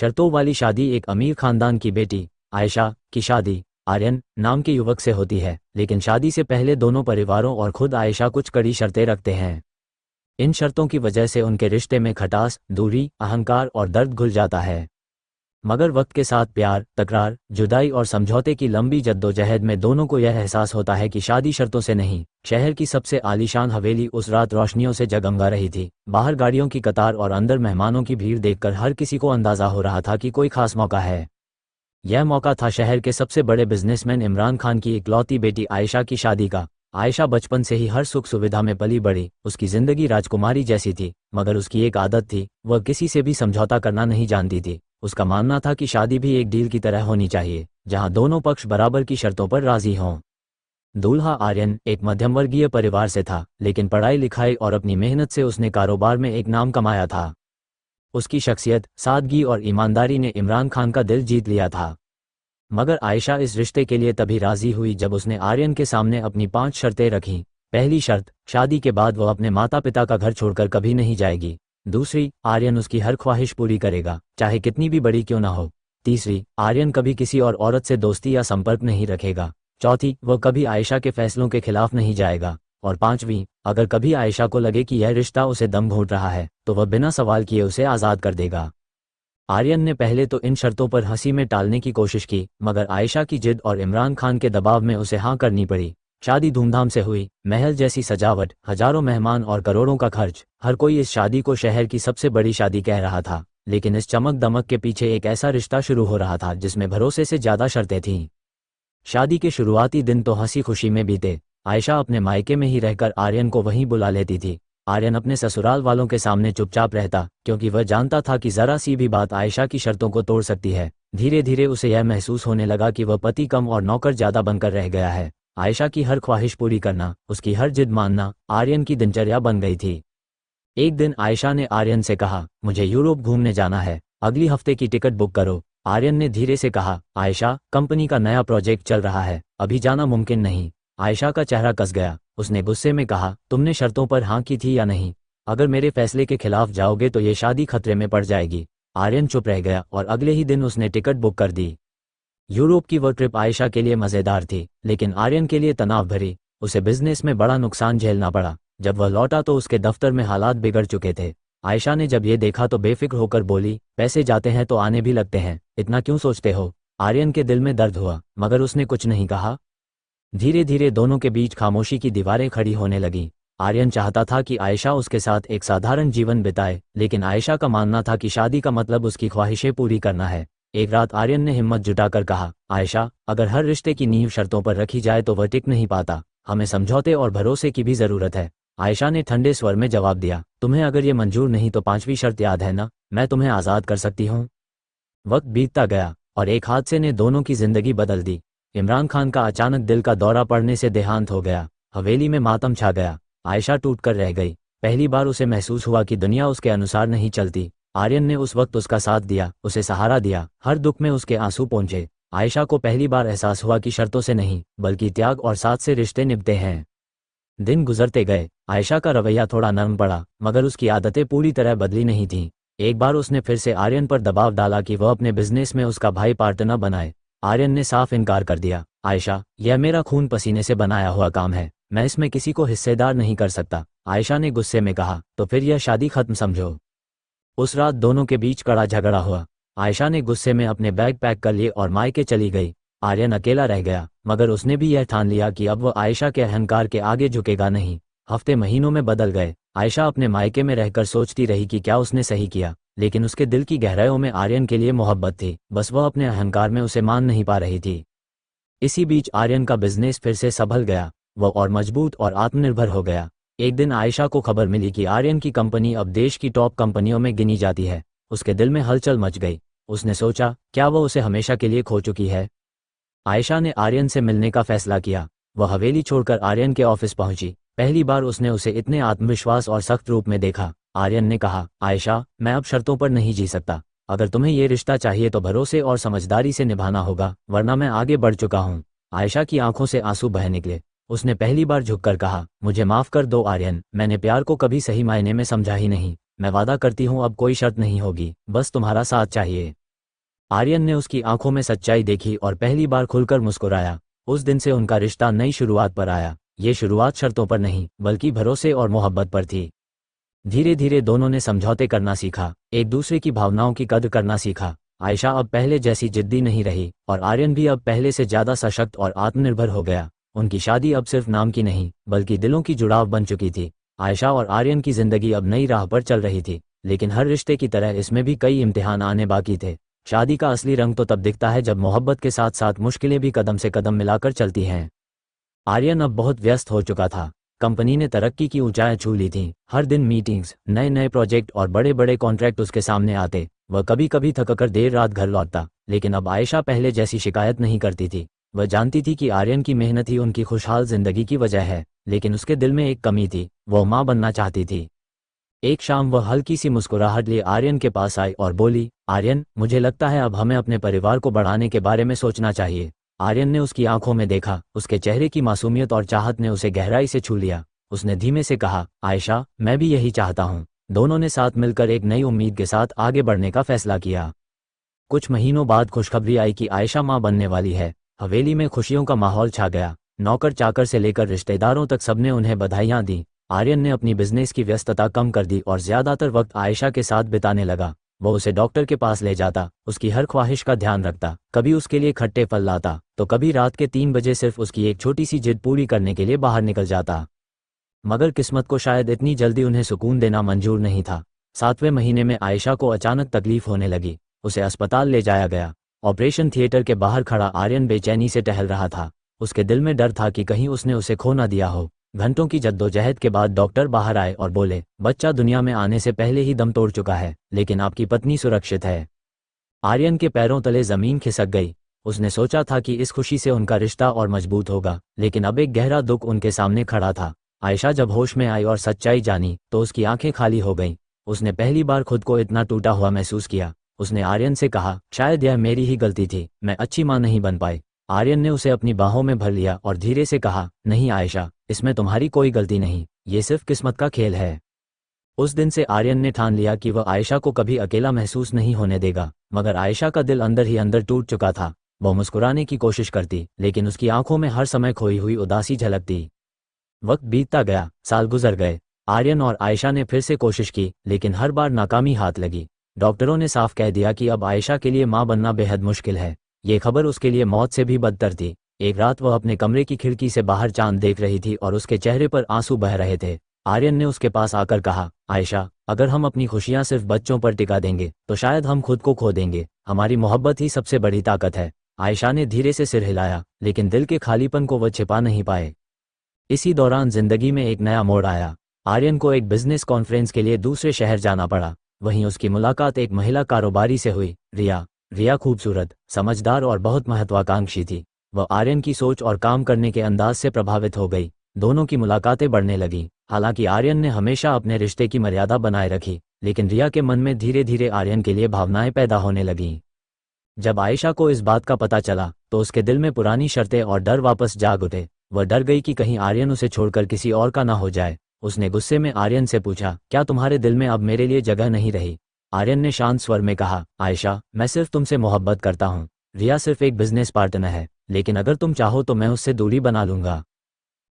शर्तों वाली शादी। एक अमीर खानदान की बेटी आयशा की शादी आर्यन नाम के युवक से होती है, लेकिन शादी से पहले दोनों परिवारों और खुद आयशा कुछ कड़ी शर्तें रखते हैं। इन शर्तों की वजह से उनके रिश्ते में खटास, दूरी, अहंकार और दर्द घुल जाता है। मगर वक्त के साथ प्यार, तकरार, जुदाई और समझौते की लंबी जद्दोजहद में दोनों को यह एहसास होता है कि शादी शर्तों से नहीं। शहर की सबसे आलीशान हवेली उस रात रोशनियों से जगमगा रही थी। बाहर गाड़ियों की कतार और अंदर मेहमानों की भीड़ देखकर हर किसी को अंदाजा हो रहा था कि कोई खास मौका है। यह मौका था शहर के सबसे बड़े बिजनेसमैन इमरान खान की इकलौती बेटी आयशा की शादी का। आयशा बचपन से ही हर सुख सुविधा में पली बड़ी। उसकी जिंदगी राजकुमारी जैसी थी, मगर उसकी एक आदत थी, वह किसी से भी समझौता करना नहीं जानती थी। उसका मानना था कि शादी भी एक डील की तरह होनी चाहिए, जहां दोनों पक्ष बराबर की शर्तों पर राजी हों। दूल्हा आर्यन एक मध्यमवर्गीय परिवार से था, लेकिन पढ़ाई लिखाई और अपनी मेहनत से उसने कारोबार में एक नाम कमाया था। उसकी शख्सियत, सादगी और ईमानदारी ने इमरान खान का दिल जीत लिया था। मगर आयशा इस रिश्ते के लिए तभी राजी हुई जब उसने आर्यन के सामने अपनी 5 शर्तें रखीं। पहली शर्त, शादी के बाद वह अपने माता पिता का घर छोड़कर कभी नहीं जाएगी। दूसरी, आर्यन उसकी हर ख्वाहिश पूरी करेगा, चाहे कितनी भी बड़ी क्यों ना हो। तीसरी, आर्यन कभी किसी और औरत से दोस्ती या संपर्क नहीं रखेगा। चौथी, वह कभी आयशा के फैसलों के खिलाफ नहीं जाएगा। और पांचवी, अगर कभी आयशा को लगे कि यह रिश्ता उसे दम घोंट रहा है, तो वह बिना सवाल किए उसे आज़ाद कर देगा। आर्यन ने पहले तो इन शर्तों पर हंसी में टालने की कोशिश की, मगर आयशा की जिद और इमरान खान के दबाव में उसे हाँ करनी पड़ी। शादी धूमधाम से हुई, महल जैसी सजावट, हजारों मेहमान और करोड़ों का खर्च। हर कोई इस शादी को शहर की सबसे बड़ी शादी कह रहा था, लेकिन इस चमक दमक के पीछे एक ऐसा रिश्ता शुरू हो रहा था जिसमें भरोसे से ज्यादा शर्तें थीं। शादी के शुरुआती दिन तो हंसी खुशी में बीते। आयशा अपने मायके में ही रहकर आर्यन को वहीं बुला लेती थी। आर्यन अपने ससुराल वालों के सामने चुपचाप रहता, क्योंकि वह जानता था कि जरा सी भी बात आयशा की शर्तों को तोड़ सकती है। धीरे धीरे उसे यह महसूस होने लगा कि वह पति कम और नौकर ज्यादा बनकर रह गया है। आयशा की हर ख्वाहिश पूरी करना, उसकी हर जिद मानना आर्यन की दिनचर्या बन गई थी। एक दिन आयशा ने आर्यन से कहा, मुझे यूरोप घूमने जाना है, अगली हफ्ते की टिकट बुक करो। आर्यन ने धीरे से कहा, आयशा, कंपनी का नया प्रोजेक्ट चल रहा है, अभी जाना मुमकिन नहीं। आयशा का चेहरा कस गया। उसने गुस्से में कहा, तुमने शर्तों पर हाँ की थी या नहीं? अगर मेरे फैसले के खिलाफ जाओगे तो ये शादी खतरे में पड़ जाएगी। आर्यन चुप रह गया और अगले ही दिन उसने टिकट बुक कर दी। यूरोप की वह ट्रिप आयशा के लिए मज़ेदार थी, लेकिन आर्यन के लिए तनाव भरी। उसे बिजनेस में बड़ा नुकसान झेलना पड़ा। जब वह लौटा तो उसके दफ्तर में हालात बिगड़ चुके थे। आयशा ने जब ये देखा तो बेफिक्र होकर बोली, पैसे जाते हैं तो आने भी लगते हैं, इतना क्यों सोचते हो? आर्यन के दिल में दर्द हुआ, मगर उसने कुछ नहीं कहा। धीरे धीरे दोनों के बीच खामोशी की दीवारें खड़ी होने लगीं। आर्यन चाहता था कि आयशा उसके साथ एक साधारण जीवन बिताए, लेकिन आयशा का मानना था कि शादी का मतलब उसकी ख्वाहिशें पूरी करना है। एक रात आर्यन ने हिम्मत जुटाकर कहा, आयशा, अगर हर रिश्ते की नींव शर्तों पर रखी जाए तो वह टिक नहीं पाता। हमें समझौते और भरोसे की भी जरूरत है। आयशा ने ठंडे स्वर में जवाब दिया, तुम्हें अगर ये मंजूर नहीं तो 5वीं शर्त याद है ना, मैं तुम्हें आज़ाद कर सकती हूँ। वक्त बीतता गया और एक हादसे ने दोनों की जिंदगी बदल दी। इमरान खान का अचानक दिल का दौरा पड़ने से देहांत हो गया। हवेली में मातम छा गया। आयशा टूट कर रह गई। पहली बार उसे महसूस हुआ कि दुनिया उसके अनुसार नहीं चलती। आर्यन ने उस वक्त उसका साथ दिया, उसे सहारा दिया, हर दुख में उसके आंसू पहुंचे। आयशा को पहली बार एहसास हुआ कि शर्तों से नहीं, बल्कि त्याग और साथ से रिश्ते निभते हैं। दिन गुजरते गए। आयशा का रवैया थोड़ा नरम पड़ा, मगर उसकी आदतें पूरी तरह बदली नहीं थीं। एक बार उसने फिर से आर्यन पर दबाव डाला कि वह अपने बिजनेस में उसका भाई पार्टनर बनाए। आर्यन ने साफ इनकार कर दिया, आयशा, यह मेरा खून पसीने से बनाया हुआ काम है, मैं इसमें किसी को हिस्सेदार नहीं कर सकता। आयशा ने गुस्से में कहा, तो फिर यह शादी खत्म समझो। उस रात दोनों के बीच कड़ा झगड़ा हुआ। आयशा ने गुस्से में अपने बैग पैक कर लिए और मायके चली गई। आर्यन अकेला रह गया, मगर उसने भी यह ठान लिया कि अब वह आयशा के अहंकार के आगे झुकेगा नहीं। हफ्ते महीनों में बदल गए। आयशा अपने मायके में रहकर सोचती रही कि क्या उसने सही किया, लेकिन उसके दिल की गहराइयों में आर्यन के लिए मोहब्बत थी, बस वह अपने अहंकार में उसे मान नहीं पा रही थी। इसी बीच आर्यन का बिजनेस फिर से संभल गया, वह और मजबूत और आत्मनिर्भर हो गया। एक दिन आयशा को खबर मिली कि आर्यन की कंपनी अब देश की टॉप कंपनियों में गिनी जाती है। उसके दिल में हलचल मच गई। उसने सोचा, क्या वह उसे हमेशा के लिए खो चुकी है? आयशा ने आर्यन से मिलने का फैसला किया। वह हवेली छोड़कर आर्यन के ऑफिस पहुंची। पहली बार उसने उसे इतने आत्मविश्वास और सख्त रूप में देखा। आर्यन ने कहा, आयशा, मैं अब शर्तों पर नहीं जी सकता। अगर तुम्हें ये रिश्ता चाहिए तो भरोसे और समझदारी से निभाना होगा, वरना मैं आगे बढ़ चुका हूँ। आयशा की आंखों से आंसू बह निकले। उसने पहली बार झुककर कहा, मुझे माफ कर दो आर्यन, मैंने प्यार को कभी सही मायने में समझा ही नहीं। मैं वादा करती हूँ अब कोई शर्त नहीं होगी, बस तुम्हारा साथ चाहिए। आर्यन ने उसकी आंखों में सच्चाई देखी और पहली बार खुलकर मुस्कुराया। उस दिन से उनका रिश्ता नई शुरुआत पर आया। ये शुरुआत शर्तों पर नहीं बल्कि भरोसे और मोहब्बत पर थी। धीरे धीरे दोनों ने समझौते करना सीखा, एक दूसरे की भावनाओं की कद्र करना सीखा। आयशा अब पहले जैसी जिद्दी नहीं रही और आर्यन भी अब पहले से ज्यादा सशक्त और आत्मनिर्भर हो गया। उनकी शादी अब सिर्फ नाम की नहीं बल्कि दिलों की जुड़ाव बन चुकी थी। आयशा और आर्यन की जिंदगी अब नई राह पर चल रही थी, लेकिन हर रिश्ते की तरह इसमें भी कई इम्तिहान आने बाकी थे। शादी का असली रंग तो तब दिखता है जब मोहब्बत के साथ साथ मुश्किलें भी कदम से कदम मिलाकर चलती हैं। आर्यन अब बहुत व्यस्त हो चुका था। कंपनी ने तरक्की की ऊंचाइयां छू ली थीं। हर दिन मीटिंग्स, नए नए प्रोजेक्ट और बड़े बड़े कॉन्ट्रैक्ट उसके सामने आते। वह कभी कभी थककर देर रात घर लौटता, लेकिन अब आयशा पहले जैसी शिकायत नहीं करती थी। वह जानती थी कि आर्यन की मेहनत ही उनकी खुशहाल जिंदगी की वजह है, लेकिन उसके दिल में एक कमी थी, वह माँ बनना चाहती थी। एक शाम वह हल्की सी मुस्कुराहट लिए आर्यन के पास आई और बोली, आर्यन, मुझे लगता है अब हमें अपने परिवार को बढ़ाने के बारे में सोचना चाहिए। आर्यन ने उसकी आंखों में देखा, उसके चेहरे की मासूमियत और चाहत ने उसे गहराई से छू लिया। उसने धीमे से कहा, आयशा, मैं भी यही चाहता हूँ। दोनों ने साथ मिलकर एक नई उम्मीद के साथ आगे बढ़ने का फैसला किया। कुछ महीनों बाद खुशखबरी आई कि आयशा मां बनने वाली है। हवेली में खुशियों का माहौल छा गया। नौकर चाकर से लेकर रिश्तेदारों तक सबने उन्हें बधाइयां दी। आर्यन ने अपनी बिजनेस की व्यस्तता कम कर दी और ज्यादातर वक्त आयशा के साथ बिताने लगा। वो उसे डॉक्टर के पास ले जाता, उसकी हर ख्वाहिश का ध्यान रखता, कभी उसके लिए खट्टे फल लाता तो कभी रात के 3 बजे सिर्फ उसकी एक छोटी सी जिद पूरी करने के लिए बाहर निकल जाता। मगर किस्मत को शायद इतनी जल्दी उन्हें सुकून देना मंजूर नहीं था। 7वें महीने में आयशा को अचानक तकलीफ होने लगी। उसे अस्पताल ले जाया गया। ऑपरेशन थिएटर के बाहर खड़ा आर्यन बेचैनी से टहल रहा था। उसके दिल में डर था कि कहीं उसने उसे खो ना दिया हो। घंटों की जद्दोजहद के बाद डॉक्टर बाहर आए और बोले, बच्चा दुनिया में आने से पहले ही दम तोड़ चुका है, लेकिन आपकी पत्नी सुरक्षित है। आर्यन के पैरों तले जमीन खिसक गई। उसने सोचा था कि इस खुशी से उनका रिश्ता और मजबूत होगा, लेकिन अब एक गहरा दुख उनके सामने खड़ा था। आयशा जब होश में आई और सच्चाई जानी तो उसकी आंखें खाली हो गईं। उसने पहली बार खुद को इतना टूटा हुआ महसूस किया। उसने आर्यन से कहा, शायद यह मेरी ही गलती थी, मैं अच्छी मां नहीं बन पाई। आर्यन ने उसे अपनी बाहों में भर लिया और धीरे से कहा, नहीं आयशा, इसमें तुम्हारी कोई गलती नहीं, ये सिर्फ किस्मत का खेल है। उस दिन से आर्यन ने ठान लिया कि वह आयशा को कभी अकेला महसूस नहीं होने देगा। मगर आयशा का दिल अंदर ही अंदर टूट चुका था। वह मुस्कुराने की कोशिश करती, लेकिन उसकी आंखों में हर समय खोई हुई उदासी झलकती। वक्त बीतता गया, साल गुजर गए। आर्यन और आयशा ने फिर से कोशिश की, लेकिन हर बार नाकामी हाथ लगी। डॉक्टरों ने साफ कह दिया कि अब आयशा के लिए मां बनना बेहद मुश्किल है। ये खबर उसके लिए मौत से भी बदतर थी। एक रात वह अपने कमरे की खिड़की से बाहर चांद देख रही थी और उसके चेहरे पर आंसू बह रहे थे। आर्यन ने उसके पास आकर कहा, आयशा, अगर हम अपनी खुशियां सिर्फ बच्चों पर टिका देंगे तो शायद हम खुद को खो देंगे। हमारी मोहब्बत ही सबसे बड़ी ताकत है। आयशा ने धीरे से सिर हिलाया, लेकिन दिल के खालीपन को वह छिपा नहीं पाए। इसी दौरान जिंदगी में एक नया मोड़ आया। आर्यन को एक बिजनेस कॉन्फ्रेंस के लिए दूसरे शहर जाना पड़ा। वहीं उसकी मुलाकात एक महिला कारोबारी से हुई, रिया। रिया खूबसूरत, समझदार और बहुत महत्वाकांक्षी थी। वह आर्यन की सोच और काम करने के अंदाज से प्रभावित हो गई। दोनों की मुलाकातें बढ़ने लगीं। हालांकि आर्यन ने हमेशा अपने रिश्ते की मर्यादा बनाए रखी, लेकिन रिया के मन में धीरे धीरे आर्यन के लिए भावनाएं पैदा होने लगीं। जब आयशा को इस बात का पता चला तो उसके दिल में पुरानी शर्तें और डर वापस जाग उठे। वह डर गई कि कहीं आर्यन उसे छोड़कर किसी और का ना हो जाए। उसने गुस्से में आर्यन से पूछा, क्या तुम्हारे दिल में अब मेरे लिए जगह नहीं रही? आर्यन ने शांत स्वर में कहा, आयशा, मैं सिर्फ तुमसे मोहब्बत करता हूँ। रिया सिर्फ एक बिजनेस पार्टनर है, लेकिन अगर तुम चाहो तो मैं उससे दूरी बना लूंगा।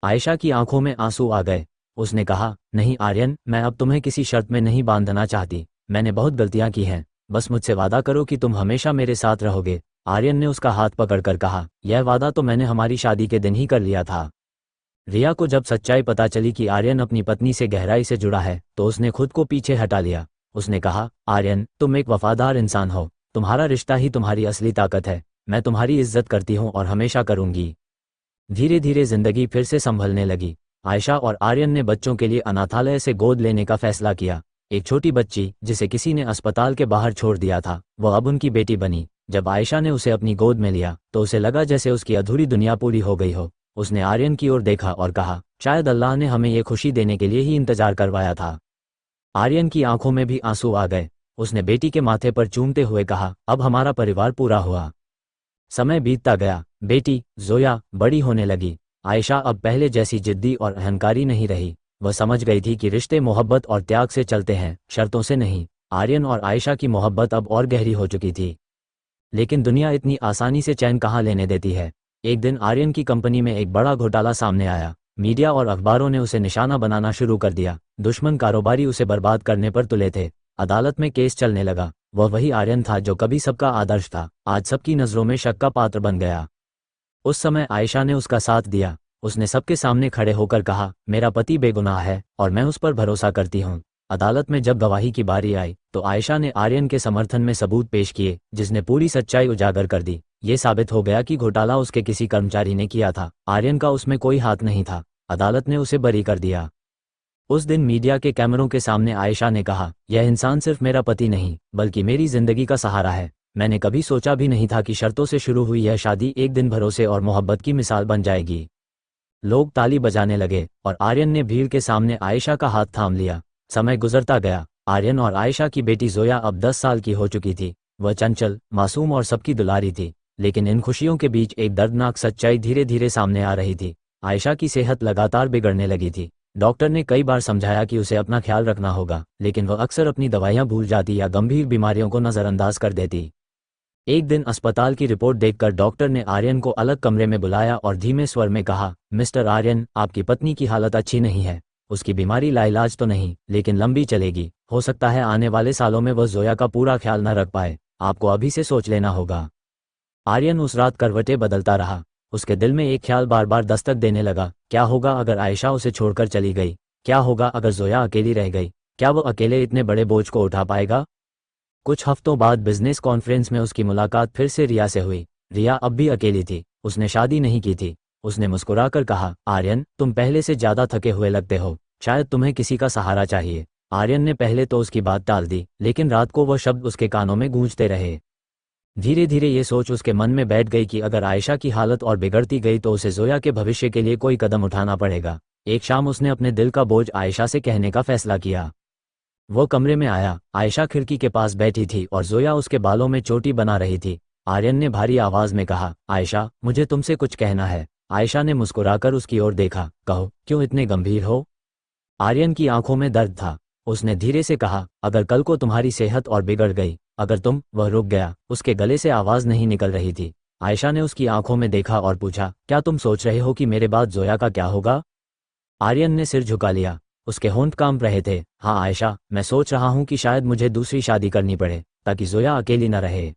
आयशा की आंखों में आंसू आ गए। उसने कहा, नहीं आर्यन, मैं अब तुम्हें किसी शर्त में नहीं बांधना चाहती। मैंने बहुत गलतियां की हैं, बस मुझसे वादा करो कि तुम हमेशा मेरे साथ रहोगे। आर्यन ने उसका हाथ पकड़कर कहा, यह वादा तो मैंने हमारी शादी के दिन ही कर लिया था। रिया को जब सच्चाई पता चली कि आर्यन अपनी पत्नी से गहराई से जुड़ा है तो उसने खुद को पीछे हटा लिया। उसने कहा, आर्यन, तुम एक वफादार इंसान हो। तुम्हारा रिश्ता ही तुम्हारी असली ताकत है। मैं तुम्हारी इज्जत करती हूँ और हमेशा करूंगी। धीरे धीरे जिंदगी फिर से संभलने लगी। आयशा और आर्यन ने बच्चों के लिए अनाथालय से गोद लेने का फैसला किया। एक छोटी बच्ची जिसे किसी ने अस्पताल के बाहर छोड़ दिया था, वह अब उनकी बेटी बनी। जब आयशा ने उसे अपनी गोद में लिया तो उसे लगा जैसे उसकी अधूरी दुनिया पूरी हो गई हो। उसने आर्यन की ओर देखा और कहा, शायद अल्लाह ने हमें ये खुशी देने के लिए ही इंतजार करवाया था। आर्यन की आंखों में भी आंसू आ गए। उसने बेटी के माथे पर चूमते हुए कहा, अब हमारा परिवार पूरा हुआ। समय बीतता गया। बेटी जोया बड़ी होने लगी। आयशा अब पहले जैसी जिद्दी और अहंकारी नहीं रही। वह समझ गई थी कि रिश्ते मोहब्बत और त्याग से चलते हैं, शर्तों से नहीं। आर्यन और आयशा की मोहब्बत अब और गहरी हो चुकी थी। लेकिन दुनिया इतनी आसानी से चैन कहाँ लेने देती है। एक दिन आर्यन की कंपनी में एक बड़ा घोटाला सामने आया। मीडिया और अखबारों ने उसे निशाना बनाना शुरू कर दिया। दुश्मन कारोबारी उसे बर्बाद करने पर तुले थे। अदालत में केस चलने लगा। वह वही आर्यन था जो कभी सबका आदर्श था, आज सबकी नज़रों में शक का पात्र बन गया। उस समय आयशा ने उसका साथ दिया। उसने सबके सामने खड़े होकर कहा, मेरा पति बेगुनाह है और मैं उस पर भरोसा करती हूँ। अदालत में जब गवाही की बारी आई तो आयशा ने आर्यन के समर्थन में सबूत पेश किए, जिसने पूरी सच्चाई उजागर कर दी। ये साबित हो गया कि घोटाला उसके किसी कर्मचारी ने किया था, आर्यन का उसमें कोई हाथ नहीं था। अदालत ने उसे बरी कर दिया। उस दिन मीडिया के कैमरों के सामने आयशा ने कहा, यह इंसान सिर्फ मेरा पति नहीं बल्कि मेरी जिंदगी का सहारा है। मैंने कभी सोचा भी नहीं था कि शर्तों से शुरू हुई यह शादी एक दिन भरोसे और मोहब्बत की मिसाल बन जाएगी। लोग ताली बजाने लगे और आर्यन ने भीड़ के सामने आयशा का हाथ थाम लिया। समय गुजरता गया। आर्यन और आयशा की बेटी जोया अब 10 साल की हो चुकी थी। वह चंचल, मासूम और सबकी दुलारी थी। लेकिन इन खुशियों के बीच एक दर्दनाक सच्चाई धीरे धीरे सामने आ रही थी। आयशा की सेहत लगातार बिगड़ने लगी थी। डॉक्टर ने कई बार समझाया कि उसे अपना ख्याल रखना होगा, लेकिन वह अक्सर अपनी दवाइयां भूल जाती या गंभीर बीमारियों को नज़रअंदाज कर देती। एक दिन अस्पताल की रिपोर्ट देखकर डॉक्टर ने आर्यन को अलग कमरे में बुलाया और धीमे स्वर में कहा, मिस्टर आर्यन, आपकी पत्नी की हालत अच्छी नहीं है। उसकी बीमारी लाइलाज तो नहीं, लेकिन लंबी चलेगी। हो सकता है आने वाले सालों में वह जोया का पूरा ख्याल न रख पाए। आपको अभी से सोच लेना होगा। आर्यन उस रात करवटें बदलता रहा। उसके दिल में एक ख्याल बार बार दस्तक देने लगा, क्या होगा अगर आयशा उसे छोड़कर चली गई? क्या होगा अगर जोया अकेली रह गई? क्या वो अकेले इतने बड़े बोझ को उठा पाएगा? कुछ हफ्तों बाद बिजनेस कॉन्फ्रेंस में उसकी मुलाकात फिर से रिया से हुई। रिया अब भी अकेली थी, उसने शादी नहीं की थी। उसने मुस्कुराकर कहा, आर्यन, तुम पहले से ज्यादा थके हुए लगते हो, शायद तुम्हें किसी का सहारा चाहिए। आर्यन ने पहले तो उसकी बात टाल दी, लेकिन रात को वह शब्द उसके कानों में गूंजते रहे। धीरे धीरे ये सोच उसके मन में बैठ गई कि अगर आयशा की हालत और बिगड़ती गई तो उसे जोया के भविष्य के लिए कोई कदम उठाना पड़ेगा। एक शाम उसने अपने दिल का बोझ आयशा से कहने का फैसला किया। वो कमरे में आया। आयशा खिड़की के पास बैठी थी और जोया उसके बालों में चोटी बना रही थी। आर्यन ने भारी आवाज में कहा, आयशा, मुझे तुमसे कुछ कहना है। आयशा ने मुस्कुराकर उसकी ओर देखा। कहो, क्यों इतने गंभीर हो? आर्यन की आंखों में दर्द था। उसने धीरे से कहा, अगर कल को तुम्हारी सेहत और बिगड़ गई, अगर तुम। वह रुक गया। उसके गले से आवाज नहीं निकल रही थी। आयशा ने उसकी आंखों में देखा और पूछा, क्या तुम सोच रहे हो कि मेरे बाद जोया का क्या होगा? आर्यन ने सिर झुका लिया। उसके होंठ कांप रहे थे। हाँ आयशा, मैं सोच रहा हूँ कि शायद मुझे दूसरी शादी करनी पड़े ताकि जोया अकेली न रहे।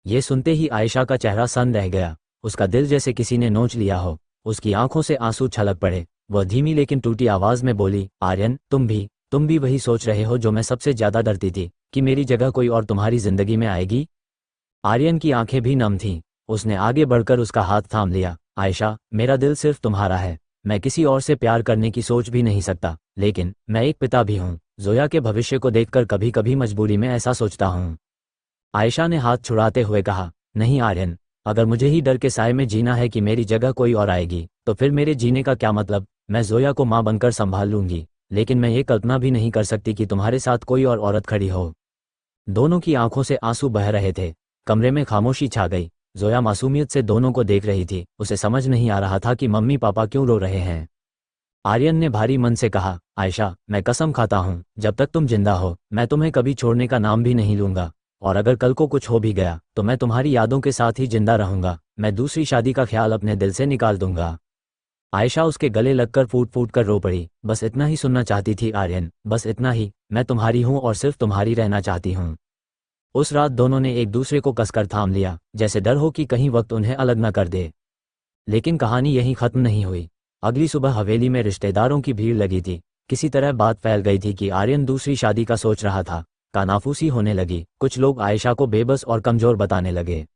ये सुनते ही आयशा का चेहरा सन रह गया। उसका दिल जैसे किसी ने नोच लिया हो। उसकी आंखों से आंसू छलक पड़े। वह धीमी लेकिन टूटी आवाज में बोली, आर्यन, तुम भी वही सोच रहे हो जो मैं सबसे ज्यादा डरती थी, कि मेरी जगह कोई और तुम्हारी जिंदगी में आएगी? आर्यन की आंखें भी नम थीं। उसने आगे बढ़कर उसका हाथ थाम लिया। आयशा, मेरा दिल सिर्फ तुम्हारा है। मैं किसी और से प्यार करने की सोच भी नहीं सकता, लेकिन मैं एक पिता भी हूँ। जोया के भविष्य को देखकर कभी कभी मजबूरी में ऐसा सोचता हूँ। आयशा ने हाथ छुड़ाते हुए कहा, नहीं आर्यन, अगर मुझे ही डर के साए में जीना है कि मेरी जगह कोई और आएगी, तो फिर मेरे जीने का क्या मतलब? मैं जोया को माँ बनकर संभाल लूंगी, लेकिन मैं ये कल्पना भी नहीं कर सकती कि तुम्हारे साथ कोई और औरत खड़ी हो। दोनों की आंखों से आंसू बह रहे थे। कमरे में खामोशी छा गई। जोया मासूमियत से दोनों को देख रही थी। उसे समझ नहीं आ रहा था कि मम्मी पापा क्यों रो रहे हैं। आर्यन ने भारी मन से कहा, आयशा, मैं कसम खाता हूँ, जब तक तुम जिंदा हो मैं तुम्हें कभी छोड़ने का नाम भी नहीं लूंगा। और अगर कल को कुछ हो भी गया तो मैं तुम्हारी यादों के साथ ही जिंदा रहूंगा। मैं दूसरी शादी का ख्याल अपने दिल से निकाल दूंगा। आयशा उसके गले लगकर फूट फूट कर रो पड़ी। बस इतना ही सुनना चाहती थी आर्यन, बस इतना ही। मैं तुम्हारी हूँ और सिर्फ तुम्हारी रहना चाहती हूँ। उस रात दोनों ने एक दूसरे को कसकर थाम लिया, जैसे डर हो कि कहीं वक्त उन्हें अलग न कर दे। लेकिन कहानी यहीं खत्म नहीं हुई। अगली सुबह हवेली में रिश्तेदारों की भीड़ लगी थी। किसी तरह बात फैल गई थी कि आर्यन दूसरी शादी का सोच रहा था। कानाफूसी होने लगी। कुछ लोग आयशा को बेबस और कमजोर बताने लगे।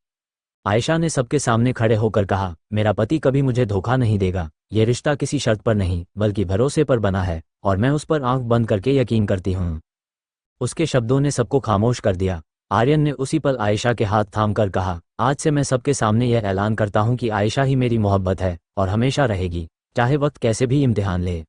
आयशा ने सबके सामने खड़े होकर कहा, मेरा पति कभी मुझे धोखा नहीं देगा। ये रिश्ता किसी शर्त पर नहीं बल्कि भरोसे पर बना है, और मैं उस पर आंख बंद करके यकीन करती हूँ। उसके शब्दों ने सबको खामोश कर दिया। आर्यन ने उसी पल आयशा के हाथ थामकर कहा, आज से मैं सबके सामने यह ऐलान करता हूँ कि आयशा ही मेरी मोहब्बत है और हमेशा रहेगी, चाहे वक्त कैसे भी इम्तिहान ले।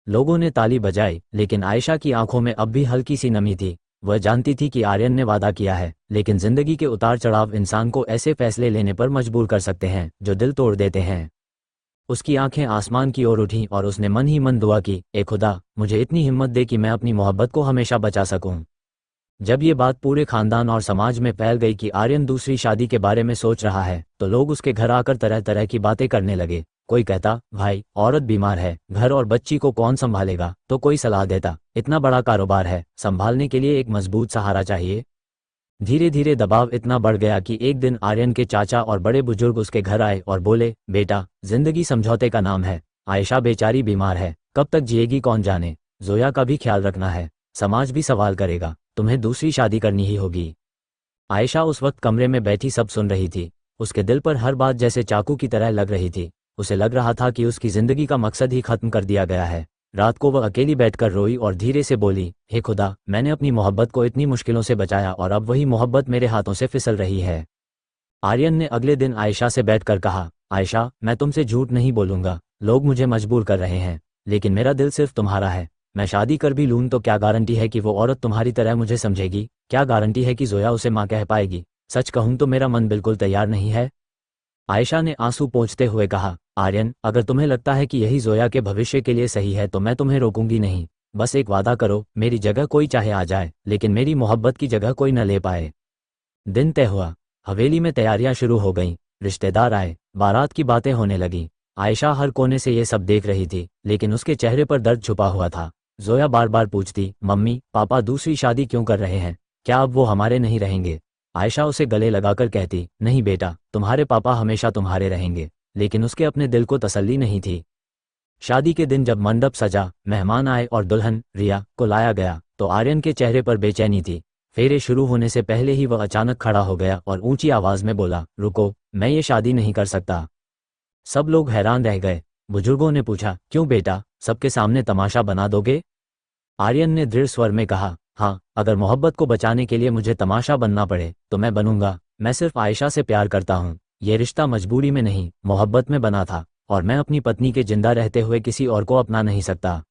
लोगों ने ताली बजाई, लेकिन आयशा की आंखों में अब भी हल्की सी नमी थी। वह जानती थी कि आर्यन ने वादा किया है, लेकिन जिंदगी के उतार चढ़ाव इंसान को ऐसे फैसले लेने पर मजबूर कर सकते हैं जो दिल तोड़ देते हैं। उसकी आंखें आसमान की ओर उठीं और उसने मन ही मन दुआ की, ए खुदा, मुझे इतनी हिम्मत दे कि मैं अपनी मोहब्बत को हमेशा बचा सकूं। जब ये बात पूरे खानदान और समाज में फैल गई कि आर्यन दूसरी शादी के बारे में सोच रहा है, तो लोग उसके घर आकर तरह तरह की बातें करने लगे। कोई कहता, भाई औरत बीमार है, घर और बच्ची को कौन संभालेगा, तो कोई सलाह देता, इतना बड़ा कारोबार है, संभालने के लिए एक मजबूत सहारा चाहिए। धीरे धीरे दबाव इतना बढ़ गया कि एक दिन आर्यन के चाचा और बड़े बुजुर्ग उसके घर आए और बोले, बेटा, जिंदगी समझौते का नाम है। आयशा बेचारी बीमार है, कब तक जिएगी कौन जाने। जोया का भी ख्याल रखना है, समाज भी सवाल करेगा, तुम्हें दूसरी शादी करनी ही होगी। आयशा उस वक्त कमरे में बैठी सब सुन रही थी। उसके दिल पर हर बात जैसे चाकू की तरह लग रही थी। उसे लग रहा था कि उसकी जिंदगी का मकसद ही खत्म कर दिया गया है। रात को वह अकेली बैठकर रोई और धीरे से बोली, हे खुदा, मैंने अपनी मोहब्बत को इतनी मुश्किलों से बचाया और अब वही मोहब्बत मेरे हाथों से फिसल रही है। आर्यन ने अगले दिन आयशा से बैठकर कहा, आयशा, मैं तुमसे झूठ नहीं बोलूंगा, लोग मुझे मजबूर कर रहे हैं, लेकिन मेरा दिल सिर्फ तुम्हारा है। मैं शादी कर भी लूं तो क्या गारंटी है कि वो औरत तुम्हारी तरह मुझे समझेगी? क्या गारंटी है कि जोया उसे माँ कह पाएगी? सच कहूं तो मेरा मन बिल्कुल तैयार नहीं है। आयशा ने आंसू पोंछते हुए कहा, आर्यन, अगर तुम्हें लगता है कि यही जोया के भविष्य के लिए सही है तो मैं तुम्हें रोकूंगी नहीं। बस एक वादा करो, मेरी जगह कोई चाहे आ जाए, लेकिन मेरी मोहब्बत की जगह कोई न ले पाए। दिन तय हुआ। हवेली में तैयारियां शुरू हो गईं। रिश्तेदार आए, बारात की बातें होने लगीं। आयशा हर कोने से ये सब देख रही थी, लेकिन उसके चेहरे पर दर्द छुपा हुआ था। जोया बार बार पूछती, मम्मी, पापा दूसरी शादी क्यों कर रहे हैं? क्या अब वो हमारे नहीं रहेंगे? आयशा उसे गले लगाकर कहती, नहीं बेटा, तुम्हारे पापा हमेशा तुम्हारे रहेंगे। लेकिन उसके अपने दिल को तसल्ली नहीं थी। शादी के दिन जब मंडप सजा, मेहमान आए और दुल्हन रिया को लाया गया, तो आर्यन के चेहरे पर बेचैनी थी। फेरे शुरू होने से पहले ही वह अचानक खड़ा हो गया और ऊंची आवाज में बोला, रुको, मैं ये शादी नहीं कर सकता। सब लोग हैरान रह गए। बुजुर्गों ने पूछा, क्यों बेटा, सबके सामने तमाशा बना दोगे? आर्यन ने दृढ़ स्वर में कहा, हाँ, अगर मोहब्बत को बचाने के लिए मुझे तमाशा बनना पड़े तो मैं बनूंगा। मैं सिर्फ आयशा से प्यार करता हूँ। ये रिश्ता मजबूरी में नहीं, मोहब्बत में बना था, और मैं अपनी पत्नी के जिंदा रहते हुए किसी और को अपना नहीं सकता।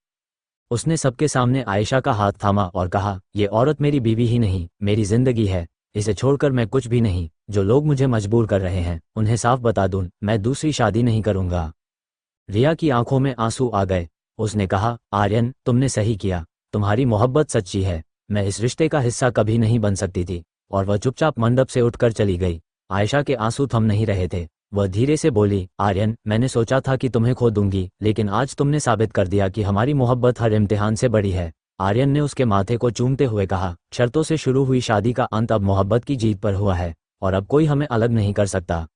उसने सबके सामने आयशा का हाथ थामा और कहा, ये औरत मेरी बीवी ही नहीं, मेरी जिंदगी है। इसे छोड़कर मैं कुछ भी नहीं। जो लोग मुझे मजबूर कर रहे हैं उन्हें साफ बता दूं, मैं दूसरी शादी नहीं करूंगा। रिया की आंखों में आंसू आ गए। उसने कहा, आर्यन, तुमने सही किया, तुम्हारी मोहब्बत सच्ची है। मैं इस रिश्ते का हिस्सा कभी नहीं बन सकती थी। और वह चुपचाप मंडप से उठकर चली गई। आयशा के आंसू थम नहीं रहे थे। वह धीरे से बोली, आर्यन, मैंने सोचा था कि तुम्हें खो दूंगी, लेकिन आज तुमने साबित कर दिया कि हमारी मोहब्बत हर इम्तिहान से बड़ी है। आर्यन ने उसके माथे को चूमते हुए कहा, शर्तों से शुरू हुई शादी का अंत अब मोहब्बत की जीत पर हुआ है, और अब कोई हमें अलग नहीं कर सकता।